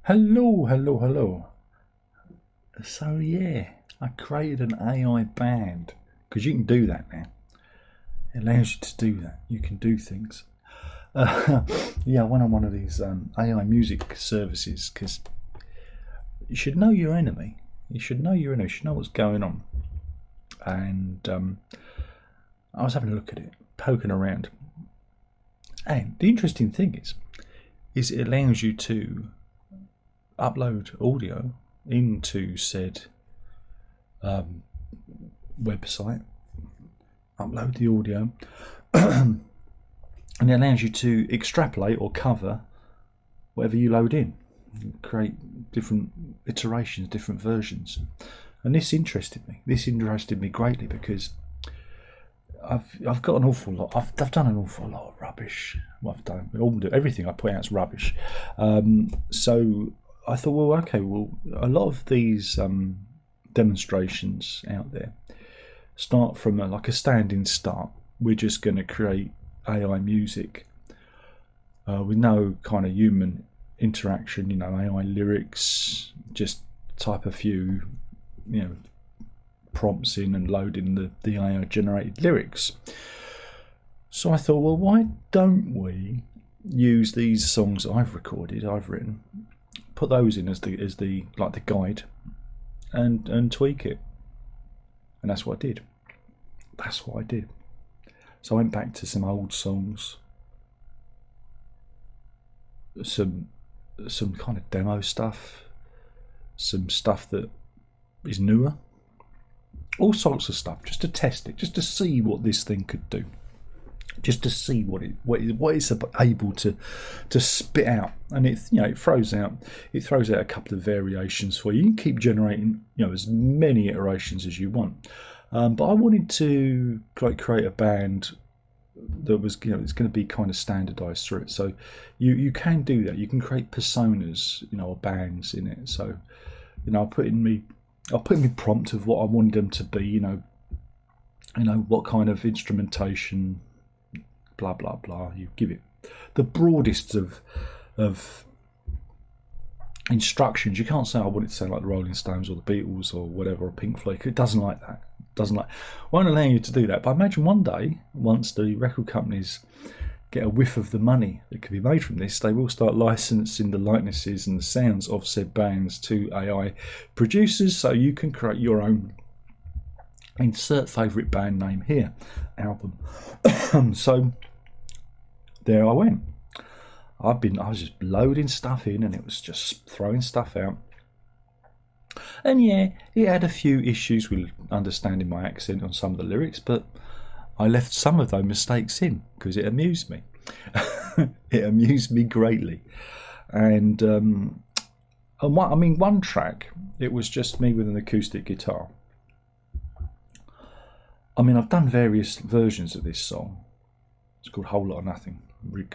Hello, hello, hello. So yeah, I created an AI band because you can do that now. It allows you to do that. You can do things. Yeah, I went on one of these AI music services because you should know your enemy. You should know your enemy. You should know what's going on. And I was having a look at it, poking around. And the interesting thing is it allows you to upload audio into said website, upload the audio, and it allows you to extrapolate or cover whatever you load in, create different iterations, different versions. And this interested me. This interested me greatly because I've got an awful lot. I've done an awful lot of rubbish. Well, I've done everything I put out is rubbish. So I thought, well, okay, well, a lot of these demonstrations out there start from like a standing start. We're just going to create AI music with no kind of human interaction. You know, AI lyrics, just type a few, prompts in and load in the AI generated lyrics. So I thought, well, why don't we use these songs I've recorded, I've written, put those in as the like the guide, and tweak it. And that's what I did. That's what I did. So I went back to some old songs, some kind of demo stuff, some stuff that is newer, all sorts of stuff, just to test it, just to see what this thing could do, just to see what it's able to spit out. And it throws out a couple of variations for you. You can keep generating as many iterations as you want. But I wanted to create a band that was it's going to be kind of standardized through it. So you can do that. You can create personas, or bands in it. So I'll put in me prompt of what I wanted them to be. What kind of instrumentation, blah blah blah. You give it the broadest of instructions. You can't say I want it to sound like the Rolling Stones or the Beatles or whatever, or Pink Floyd. It doesn't like that. Won't allow you to do that. But I imagine one day, once the record companies get a whiff of the money that could be made from this, they will start licensing the likenesses and the sounds of said bands to AI producers, so you can create your own insert favourite band name here album. So there I went. I was just loading stuff in, and it was just throwing stuff out. And yeah, it had a few issues with understanding my accent on some of the lyrics, but I left some of those mistakes in because it amused me. It amused me greatly. And one track, it was just me with an acoustic guitar. I've done various versions of this song. It's called Whole Lot of Nothing.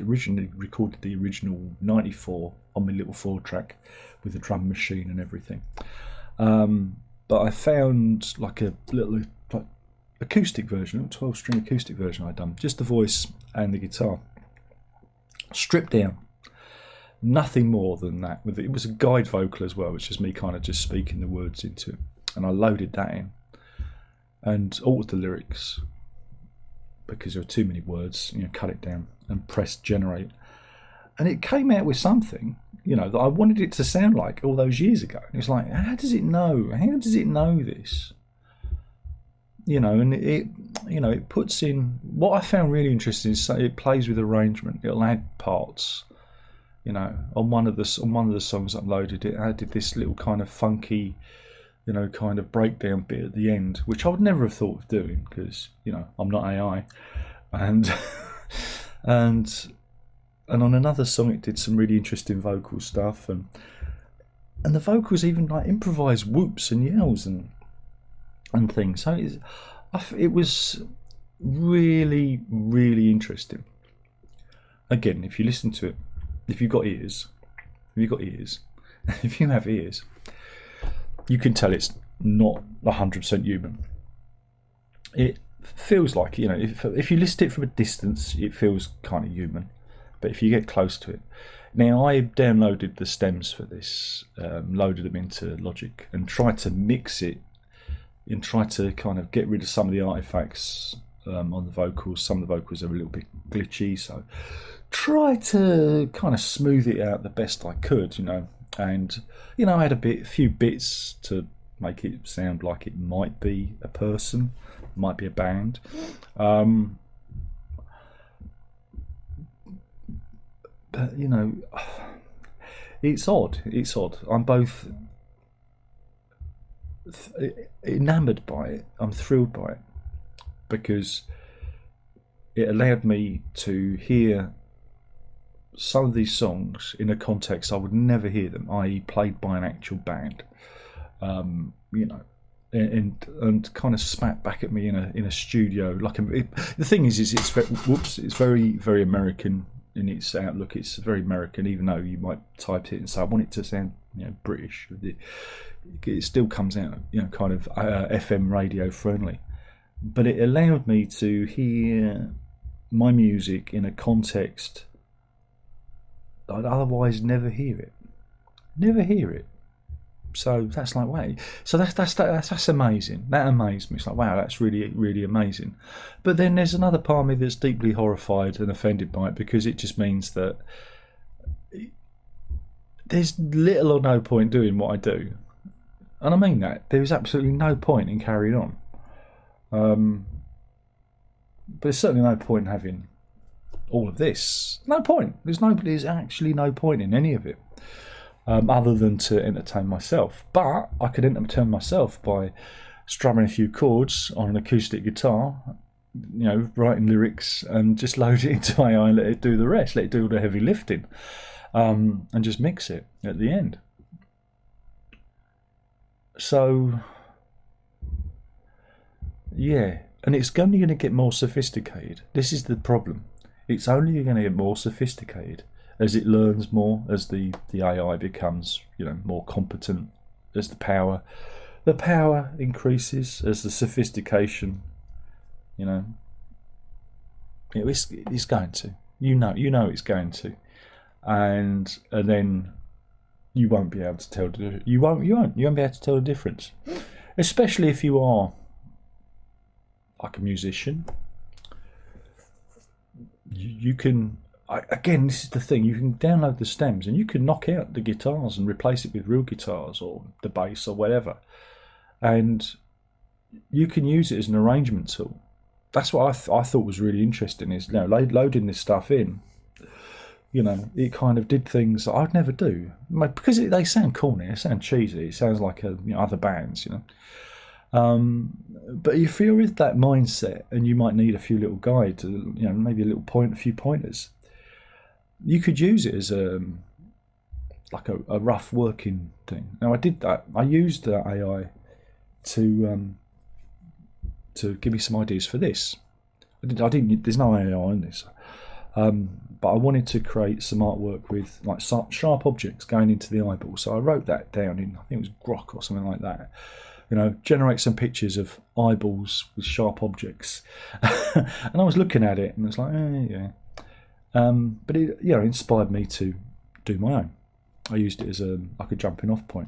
Originally recorded the original 94 on my little 4-track with a drum machine and everything. But I found like a little acoustic version, a 12-string acoustic version I'd done, just the voice and the guitar, stripped down, nothing more than that. It was a guide vocal as well, which is me kind of just speaking the words into it, and I loaded that in and altered the lyrics because there were too many words. Cut it down and pressed generate, and it came out with something that I wanted it to sound like all those years ago. And it's like, how does it know? How does it know this? And it puts in what I found really interesting is it plays with arrangement. It'll add parts. On one of the songs uploaded, it added this little kind of funky, kind of breakdown bit at the end, which I would never have thought of doing because I'm not AI, and and on another song it did some really interesting vocal stuff, and the vocals even like improvised whoops and yells and things. So it was really, really interesting. Again, if you listen to it, if you've got ears, if you have ears, you can tell it's not 100% human. It feels like, if you listen to it from a distance, it feels kind of human. But if you get close to it, Now, I downloaded the stems for this, loaded them into Logic, and tried to mix it and try to kind of get rid of some of the artifacts on the vocals. Some of the vocals are a little bit glitchy, so try to kind of smooth it out the best I could, And I had a few bits to make it sound like it might be a person, might be a band. But it's odd. It's odd. I'm both enamoured by it. I'm thrilled by it because it allowed me to hear some of these songs in a context I would never hear them, i.e., played by an actual band. And kind of spat back at me in a studio. The thing is it's very, very American in its outlook. It's very American, even though you might type it and say I want it to sound British. It still comes out kind of FM radio friendly, but it allowed me to hear my music in a context I'd otherwise never hear it. So that's like, wait. So that's amazing. That amazed me. It's like, wow, that's really, really amazing. But then there's another part of me that's deeply horrified and offended by it, because it just means that there's little or no point doing what I do. And I mean that. There's absolutely no point in carrying on. But there's certainly no point in having all of this. No point. There's actually no point in any of it. Other than to entertain myself. But I could entertain myself by strumming a few chords on an acoustic guitar, writing lyrics, and just load it into AI and let it do the rest, let it do all the heavy lifting, and just mix it at the end. So, yeah, and it's only going to get more sophisticated. This is the problem. It's only going to get more sophisticated as it learns more, as the AI becomes, more competent, as the power increases, as the sophistication, it's going to, it's going to, and then you won't be able to tell you won't be able to tell the difference, especially if you are like a musician. You can. Again, this is the thing, you can download the stems and you can knock out the guitars and replace it with real guitars or the bass or whatever, and you can use it as an arrangement tool. That's what I thought was really interesting, is loading this stuff in, it kind of did things that I'd never do, because they sound corny, they sound cheesy, it sounds like other bands, but if you're with that mindset and you might need a few little guides, maybe a few pointers, you could use it as a rough working thing. Now I did that. I used AI to give me some ideas for this. I didn't. There's no AI on this, but I wanted to create some artwork with like sharp objects going into the eyeball. So I wrote that down in, I think it was Grok or something like that. Generate some pictures of eyeballs with sharp objects, and I was looking at it and it's like, yeah. But it inspired me to do my own. I used it as a jumping off point,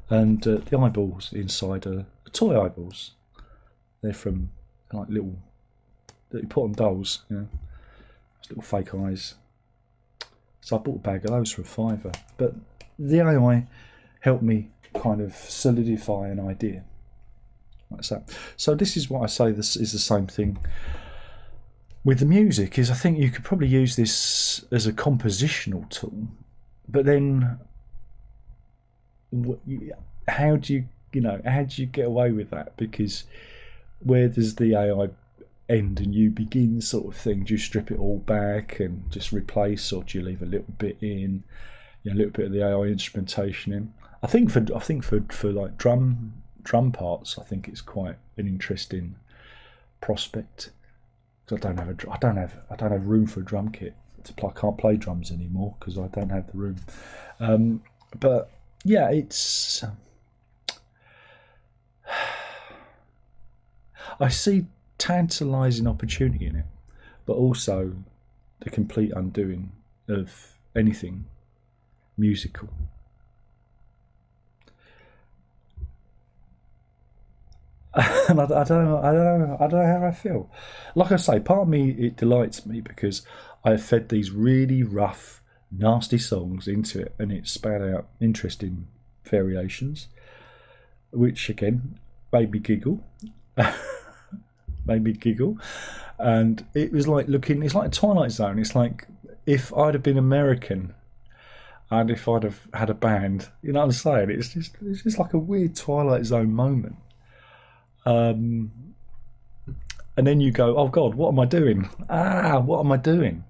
and the eyeballs inside are toy eyeballs. They're from like little that you put on dolls, little fake eyes. So I bought a bag of those for £5. But the AI helped me kind of solidify an idea like that. So this is what I say. This is the same thing with the music, is I think you could probably use this as a compositional tool, but then how do you get away with that? Because where does the AI end and you begin, sort of thing? Do you strip it all back and just replace, or do you leave a little bit in, a little bit of the AI instrumentation in? I think for like drum parts, I think it's quite an interesting prospect. I don't have room for a drum kit to play. I can't play drums anymore because I don't have the room. But yeah, it's. I see tantalising opportunity in it, but also the complete undoing of anything musical. And I don't know how I feel. Like I say, part of me, it delights me because I have fed these really rough, nasty songs into it, and it spat out interesting variations, which again made me giggle. Made me giggle, and it was like looking. It's like Twilight Zone. It's like if I'd have been American, and if I'd have had a band. You know what I'm saying? It's just like a weird Twilight Zone moment. And then you go, oh God, what am I doing? What am I doing?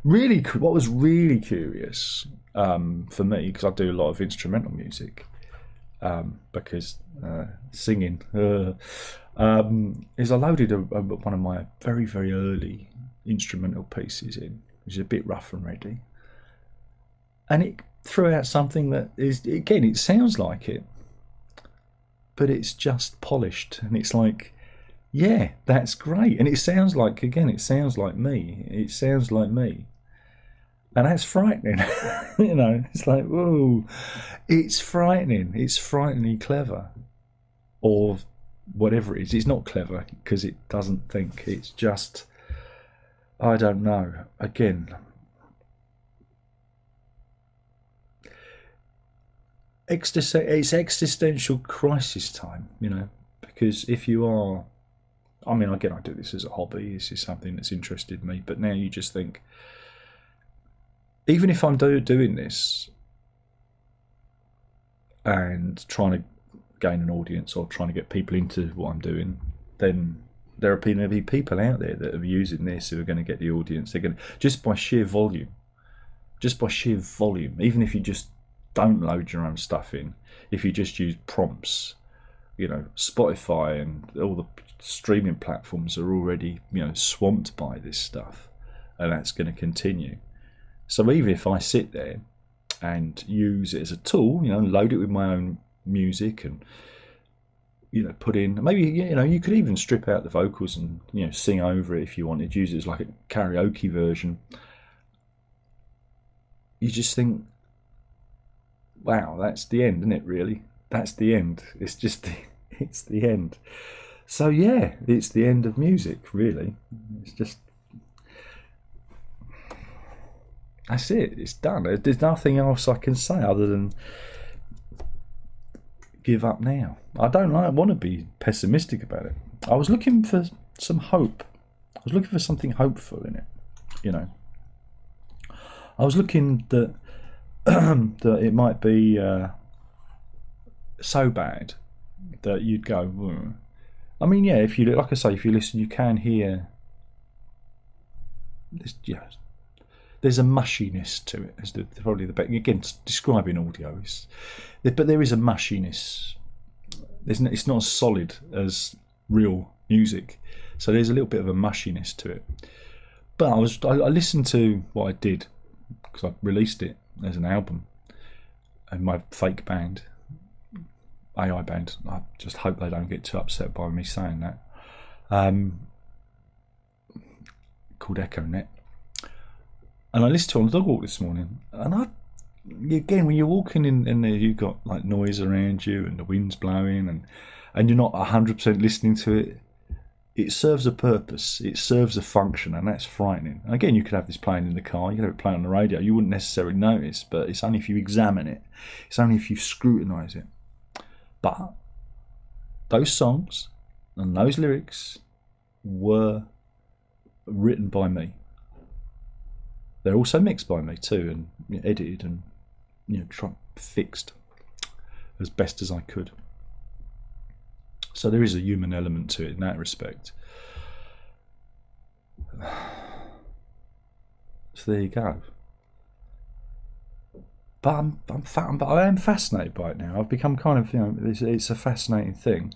Really, what was really curious for me, because I do a lot of instrumental music, because singing, is I loaded one of my very, very early instrumental pieces in, which is a bit rough and ready, and it threw out something that is, again, it sounds like it, but it's just polished, and it's like, yeah, that's great, and it sounds like, again, it sounds like me. It sounds like me, and that's frightening. You know, it's like, whoa, it's frightening. It's frighteningly clever, or whatever it is. It's not clever because it doesn't think. It's just, I don't know. Again, it's existential crisis time, you know, because if you are, I mean, again, I do this as a hobby. This is something that's interested me, but now you just think, even if I'm doing this and trying to gain an audience or trying to get people into what I'm doing, then there are going to be people out there that are using this who are going to get the audience. They're going to, just by sheer volume, even if you just don't load your own stuff in, if you just use prompts, you know, Spotify and all the streaming platforms are already, you know, swamped by this stuff, and that's going to continue. So even if I sit there and use it as a tool, you know, load it with my own music and, you know, put in, maybe, you know, you could even strip out the vocals and, you know, sing over it if you wanted, use it as like a karaoke version. You just think, wow, that's the end, isn't it, really? That's the end. It's just, it's the end. So yeah, it's the end of music, really. It's just, that's it. It's done. There's nothing else I can say other than give up now. I don't want to be pessimistic about it. I was looking for some hope. I was looking for something hopeful in it, you know. I was looking that that it might be so bad that you'd go, "Whoa." I mean, yeah, if you, like I say, if you listen, you can hear this, yeah, there's a mushiness to it. As probably the best, again, describing audio is, but there is a mushiness. It's not as solid as real music, so there's a little bit of a mushiness to it. But I listened to what I did because I released it as an album, and my fake band, AI band. I just hope they don't get too upset by me saying that. Called EchoNet. And I listened to it on the dog walk this morning, and again, when you're walking in there, you've got like noise around you and the wind's blowing, and you're not 100% listening to it. It serves a purpose, it serves a function, and that's frightening. And again, you could have this playing in the car, you could have it playing on the radio, you wouldn't necessarily notice, but it's only if you examine it, it's only if you scrutinise it. But those songs and those lyrics were written by me. They're also mixed by me too, and, you know, edited and, you know, fixed as best as I could. So there is a human element to it in that respect. So there you go. But I am fascinated by it now. I've become kind of, you know, it's a fascinating thing.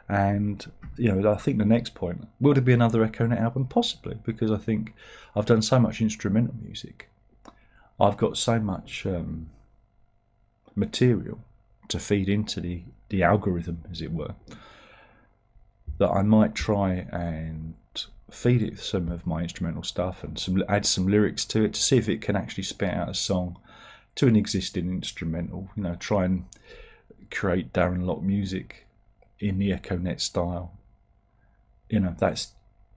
And, you know, I think the next point, will there be another EchoNet album? Possibly, because I think I've done so much instrumental music. I've got so much material to feed into the algorithm, as it were, that I might try and feed it some of my instrumental stuff and add some lyrics to it to see if it can actually spit out a song to an existing instrumental. You know, try and create Darren Lock music in the EchoNet style. You know, that's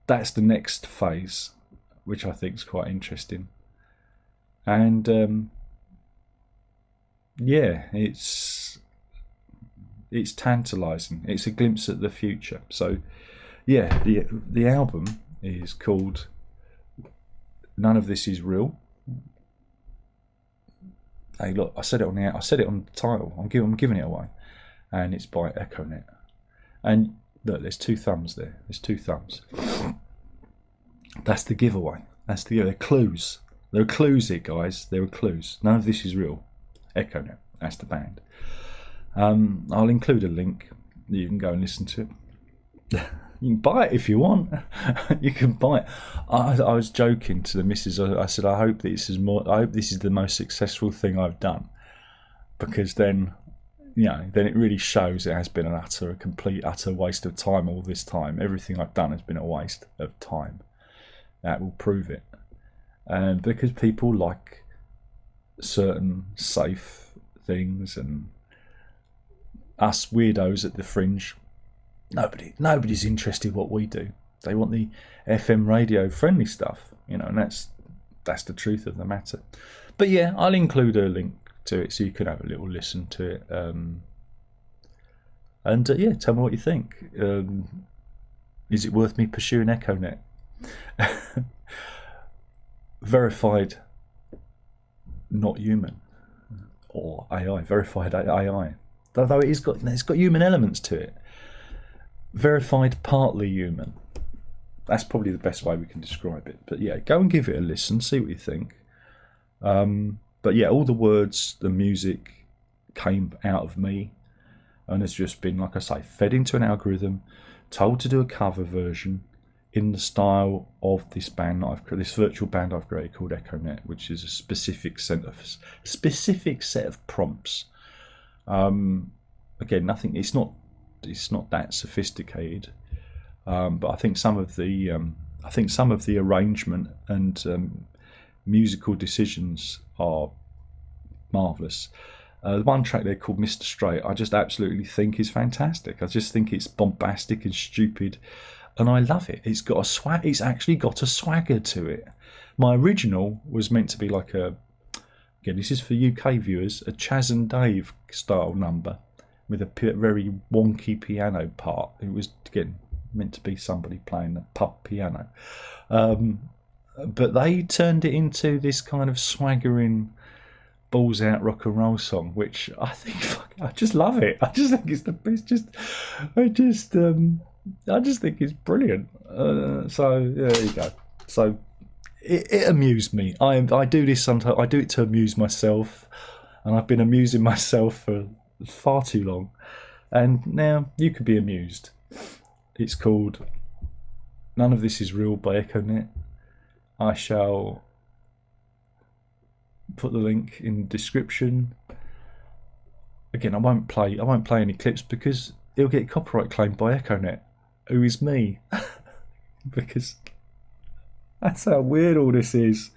the next phase, which I think is quite interesting. And yeah, it's tantalising. It's a glimpse at the future. So yeah, the album is called None of This Is Real. Hey, look, I said it on the title. I'm giving it away, and it's by EchoNet. And look, there's two thumbs there. There's two thumbs. That's the giveaway. They're clues. There are clues here, guys. There are clues. None of This Is Real. EchoNet. That's the band. I'll include a link that you can go and listen to it. You can buy it if you want. You can buy it. I was joking to the missus. I said, I hope this is the most successful thing I've done, because then, you know, then it really shows it has been a complete utter waste of time all this time. Everything I've done has been a waste of time. That will prove it. And because people like certain safe things, and us weirdos at the fringe, nobody's interested in what we do. They want the FM radio friendly stuff, you know, and that's the truth of the matter. But yeah, I'll include a link to it so you can have a little listen to it. And yeah, tell me what you think. Is it worth me pursuing EchoNet? Verified not human, or AI, verified AI. Although it's got human elements to it. Verified partly human. That's probably the best way we can describe it. But yeah, go and give it a listen, see what you think. But yeah, all the words, the music came out of me, and it's just been, like I say, fed into an algorithm, told to do a cover version in the style of this band that this virtual band I've created called EchoNet, which is a specific set of prompts. Again, nothing. It's not that sophisticated, but I think some of the arrangement and musical decisions are marvelous. The one track there called Mr. Straight, I just absolutely think is fantastic. I just think it's bombastic and stupid, and I love it. It's got a swag. It's actually got a swagger to it. My original was meant to be like again, this is for UK viewers, a Chaz and Dave style number with a very wonky piano part. It was, again, meant to be somebody playing a pub piano. But they turned it into this kind of swaggering, balls out rock and roll song, which I just love it. I just think it's the best. I just think it's brilliant. So there you go. So it amused me. I do this sometimes. I do it to amuse myself, and I've been amusing myself for far too long, and now you could be amused. It's called None of This Is Real by EchoNet. I shall put the link in the description. Again, I won't play any clips because it'll get copyright claimed by EchoNet, who is me. Because that's how weird all this is.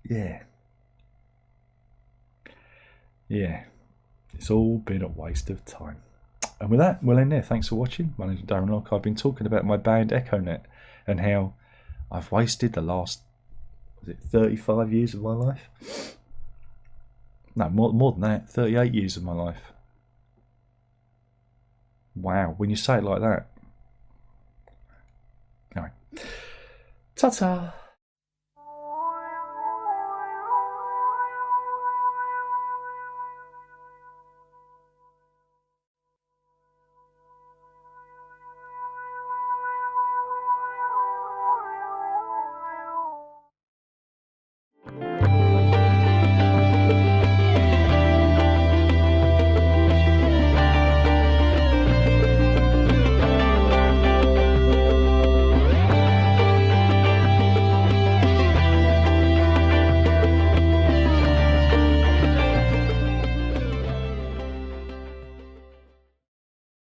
Yeah. It's all been a waste of time. And with that, we'll end there. Thanks for watching. My name's Darren Locke. I've been talking about my band EchoNet and how I've wasted the last 35 years of my life. No, more than that, 38 years of my life. Wow, when you say it like that. Anyway, ta-ta.